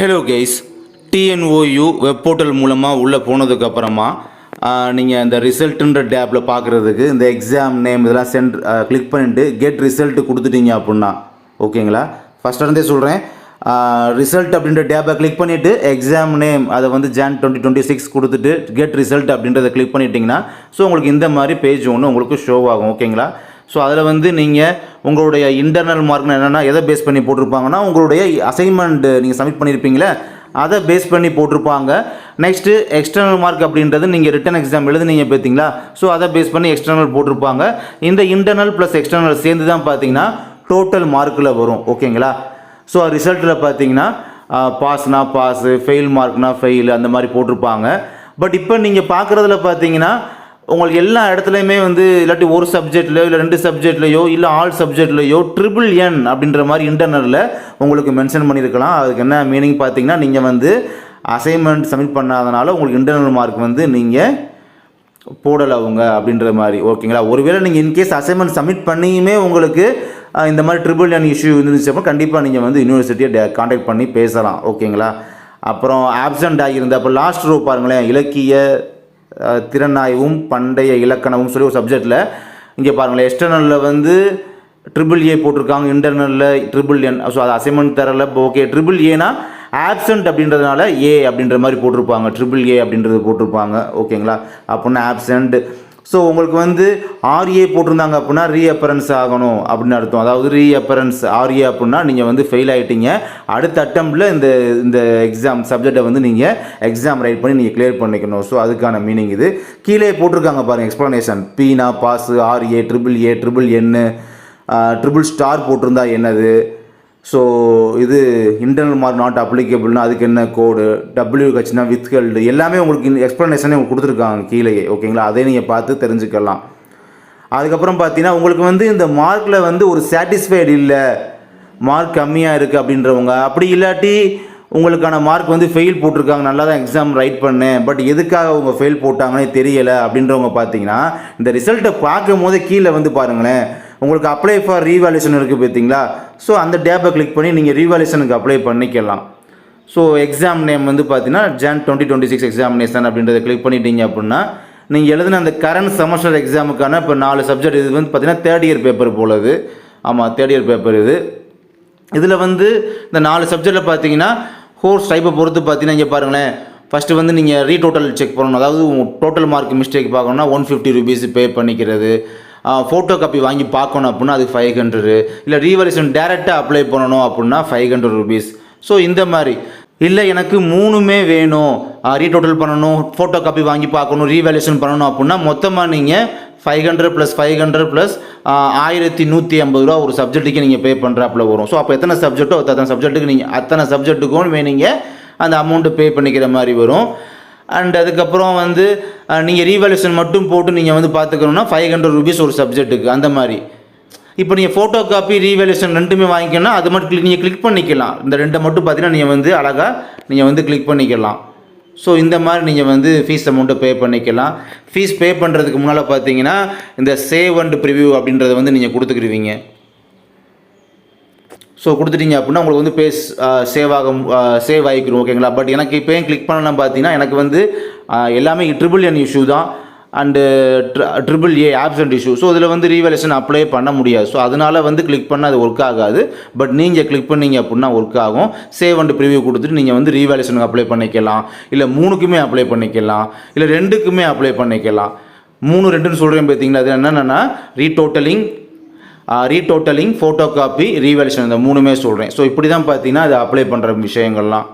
Hello guys, TNOU web portal மூலமாக உள்ளே போனதுக்கப்புறமா நீங்கள் இந்த ரிசல்ட்டுன்ற டேப்பில் பார்க்குறதுக்கு இந்த எக்ஸாம் நேம் இதெல்லாம் கிளிக் பண்ணிவிட்டு கெட் ரிசல்ட் கொடுத்துட்டீங்க அப்படின்னா ஓகேங்களா. ஃபஸ்ட் இருந்தே சொல்கிறேன், ரிசல்ட் அப்படின்ற டேப்பை கிளிக் பண்ணிவிட்டு எக்ஸாம் நேம் அதை வந்து Jan 2026 கொடுத்துட்டு கெட் ரிசல்ட் அப்படின்றத கிளிக் பண்ணிட்டீங்கன்னா ஸோ உங்களுக்கு இந்த மாதிரி பேஜ் ஒன்று உங்களுக்கு ஷோ ஆகும் ஓகேங்களா. ஸோ அதில் வந்து நீங்கள் உங்களுடைய இன்டர்னல் மார்க்னு என்னென்னா எதை பேஸ் பண்ணி போட்டிருப்பாங்கன்னா உங்களுடைய அசைன்மெண்ட் நீங்கள் சப்மிட் பண்ணியிருப்பீங்களே அதை பேஸ் பண்ணி போட்டிருப்பாங்க. நெக்ஸ்ட்டு எக்ஸ்டர்னல் மார்க் அப்படின்றது நீங்கள் ரிட்டன் எக்ஸாம் எழுதுனீங்க பார்த்தீங்களா, ஸோ அதை பேஸ் பண்ணி எக்ஸ்டர்னல் போட்டிருப்பாங்க. இந்த இன்டர்னல் ப்ளஸ் எக்ஸ்டர்னல் சேர்ந்து தான் பார்த்தீங்கன்னா டோட்டல் மார்க்கில் வரும் ஓகேங்களா. ஸோ ரிசல்ட்டில் பார்த்தீங்கன்னா பாஸ்னா பாஸு, ஃபெயில் மார்க்னா ஃபெயில் அந்த மாதிரி போட்டிருப்பாங்க. பட் இப்போ நீங்கள் பார்க்குறதுல பார்த்தீங்கன்னா உங்களுக்கு எல்லா இடத்துலையுமே வந்து இல்லாட்டி ஒரு சப்ஜெக்ட்லையோ இல்லை 2 சப்ஜெக்ட்லையோ இல்லை ஆல் சப்ஜெக்ட்லையோ NNN அப்படின்ற மாதிரி இன்டர்னலில் உங்களுக்கு மென்ஷன் பண்ணியிருக்கலாம். அதுக்கு என்ன மீனிங் பார்த்தீங்கன்னா நீங்கள் வந்து அசைன்மெண்ட் சப்மிட் பண்ணாதனால உங்களுக்கு இன்டர்னல் மார்க் வந்து நீங்கள் போடலை அவங்க அப்படின்ற மாதிரி ஓகேங்களா. ஒருவேளை நீங்கள் இன்கேஸ் அசைன்மெண்ட் சப்மிட் பண்ணியுமே உங்களுக்கு இந்த மாதிரி NNN இஷ்யூ இருந்துச்சு அப்போ கண்டிப்பாக நீங்கள் வந்து யூனிவர்சிட்டியை காண்டாக்ட் பண்ணி பேசலாம் ஓகேங்களா. அப்புறம் ஆப்சண்ட் ஆகியிருந்த அப்போ லாஸ்ட் ரோ பாருங்களேன், இலக்கிய திறனாய்வும் பண்டைய இலக்கணமும் சொல்லி ஒரு சப்ஜெக்டில் இங்கே பாருங்களேன், எக்ஸ்டர்னலில் வந்து AAA போட்டிருக்காங்க, இன்டர்னலில் NNN. ஸோ அது அசைன்மெண்ட் தரல ஓகே. AAAனா ஆப்சண்ட் அப்படின்றதுனால ஏ அப்படின்ற மாதிரி போட்டிருப்பாங்க, AAA அப்படின்றது போட்டிருப்பாங்க ஓகேங்களா. அப்படின்னா ஆப்சண்ட். ஸோ உங்களுக்கு வந்து RA போட்டிருந்தாங்க அப்படின்னா ரீஅப்பரன்ஸ் ஆகணும் அப்படின்னு அர்த்தம். அதாவது ரீஅப்பரன்ஸ் RA அப்படின்னா நீங்கள் வந்து ஃபெயில் ஆகிட்டீங்க, அடுத்த அட்டம்ப்டில் இந்த எக்ஸாம் சப்ஜெக்டை வந்து நீங்கள் எக்ஸாம் ரைட் பண்ணி நீங்கள் கிளியர் பண்ணிக்கணும். ஸோ அதுக்கான மீனிங் இது. கீழே போட்டிருக்காங்க பாருங்கள் எக்ஸ்ப்ளனேஷன். Pனா pass, RA, NNN, triple star போட்டிருந்தா என்னது, ஸோ இது இன்டர்னல் மார்க் நாட் அப்ளிகபிள்னா அதுக்கு என்ன கோடு, WHனா வித்ஹெல்டு, எல்லாமே உங்களுக்கு எக்ஸ்ப்ளனேஷனே உங்களுக்கு கொடுத்துருக்காங்க கீழே ஓகேங்களா. அதை நீங்கள் பார்த்து தெரிஞ்சுக்கலாம். அதுக்கப்புறம் பார்த்தீங்கன்னா உங்களுக்கு வந்து இந்த மார்க்கில் வந்து ஒரு சாட்டிஸ்ஃபைடு இல்லை, மார்க் கம்மியாக இருக்குது அப்படின்றவங்க, அப்படி இல்லாட்டி உங்களுக்கான மார்க் வந்து ஃபெயில் போட்டிருக்காங்க, நல்லா தான் எக்ஸாம் ரைட் பண்ணேன் பட் எதுக்காக அவங்க ஃபெயில் போட்டாங்கன்னே தெரியலை அப்படின்றவங்க பார்த்தீங்கன்னா இந்த ரிசல்ட்டை பார்க்கும் போதே கீழே வந்து பாருங்களேன் உங்களுக்கு அப்ளை ஃபார் ரீவேல்யூஷன் இருக்குது பார்த்தீங்களா. ஸோ அந்த டேப்பை கிளிக் பண்ணி நீங்கள் ரீவேல்யூஷனுக்கு அப்ளை பண்ணிக்கலாம். ஸோ எக்ஸாம் நேம் வந்து பார்த்தீங்கன்னா Jan 2026 எக்ஸாமினேஷன் அப்படின்றத கிளிக் பண்ணிட்டீங்க அப்படின்னா நீங்கள் எழுதின அந்த கரண்ட் செமஸ்டர் எக்ஸாமுக்கான இப்போ 4 சப்ஜெக்ட் இது வந்து பார்த்தீங்கன்னா 3rd இயர் பேப்பர் போலது. ஆமாம் 3rd இயர் பேப்பர் இது. இதில் வந்து இந்த 4 சப்ஜெக்டில் பார்த்தீங்கன்னா கோர்ஸ் டைப்பை பொறுத்து பார்த்தீங்கன்னா இங்கே பாருங்களேன், ஃபஸ்ட்டு வந்து நீங்கள் ரீடோட்டல் செக் பண்ணணும். அதாவது டோட்டல் மார்க் மிஸ்டேக் பார்க்கணுன்னா 150 rupees பே பண்ணிக்கிறது. ஃபோட்டோ காப்பி வாங்கி பார்க்கணும் அப்படின்னா அது 500. இல்லை ரீவேல்யூஷன் டேரெக்டாக அப்ளை பண்ணணும் அப்படின்னா 500 rupees. ஸோ இந்த மாதிரி இல்லை எனக்கு 3மே வேணும், ரீடோட்டல் பண்ணணும், ஃபோட்டோ காப்பி வாங்கி பார்க்கணும், ரீவேல்யூஷன் பண்ணணும் அப்படின்னா மொத்தமாக நீங்கள் 500 + 500 + 1150 ரூபா ஒரு சப்ஜெக்ட்டுக்கு நீங்கள் பே பண்ணுறாப்புல வரும். ஸோ அப்போ எத்தனை சப்ஜெக்ட்டோ அத்தனை சப்ஜெக்ட்டுக்கு நீங்கள் அத்தனை சப்ஜெக்ட்டுக்கும் நீங்கள் அந்த அமௌண்ட்டு பே பண்ணிக்கிற மாதிரி வரும். அண்ட் அதுக்கப்புறம் வந்து நீங்கள் ரீவேல்யூஷன் மட்டும் போட்டு நீங்கள் வந்து பார்த்துக்கணுன்னா 500 rupees ஒரு சப்ஜெக்ட்டுக்கு அந்த மாதிரி. இப்போ நீங்கள் ஃபோட்டோ காப்பி ரீவேல்யூஷன் 2மே வாங்கிக்கணும்னா அது மட்டும் நீங்கள் கிளிக் பண்ணிக்கலாம். இந்த 2 மட்டும் பார்த்தீங்கன்னா நீங்கள் வந்து அழகாக நீங்கள் வந்து கிளிக் பண்ணிக்கலாம். ஸோ இந்த மாதிரி நீங்கள் வந்து ஃபீஸ் அமௌண்ட்டை பே பண்ணிக்கலாம். ஃபீஸ் பே பண்ணுறதுக்கு முன்னால் பார்த்தீங்கன்னா இந்த சேவ் அண்ட் ப்ரிவ்யூ அப்படின்றத வந்து நீங்கள் கொடுத்துக்கிடுவீங்க. ஸோ கொடுத்துட்டீங்க அப்படின்னா உங்களுக்கு வந்து சேவ் ஆகிக்கிறோம் ஓகேங்களா. பட் எனக்கு இப்போ ஏன் கிளிக் பண்ணலாம் பார்த்தீங்கன்னா எனக்கு வந்து எல்லாமே NNN இஷ்யூ தான் and AAA absent issue. So இதில் வந்து ரீவேல்யூஷன் அப்ளை பண்ண முடியாது. ஸோ அதனால் வந்து கிளிக் பண்ணால் அது ஒர்க் ஆகாது. பட் நீங்கள் கிளிக் பண்ணீங்க அப்படின்னா ஒர்க் ஆகும். சேவ் அண்ட் ப்ரிவ்யூ கொடுத்துட்டு நீங்கள் வந்து ரீவேல்யூஷனுக்கு அப்ளை பண்ணிக்கலாம், இல்லை 3க்குமே அப்ளை பண்ணிக்கலாம், இல்லை 2க்குமே அப்ளை பண்ணிக்கலாம். 3 2ன்னு சொல்கிறேன் பார்த்தீங்களா, அது என்னென்னா ரீடோட்டலிங் ஃபோட்டோ காப்பி ரீவேல்யூஷன் இந்த 3மே சொல்கிறேன். ஸோ இப்படி தான் பார்த்தீங்கன்னா அதை அப்ளை பண்ணுற விஷயங்கள்லாம்.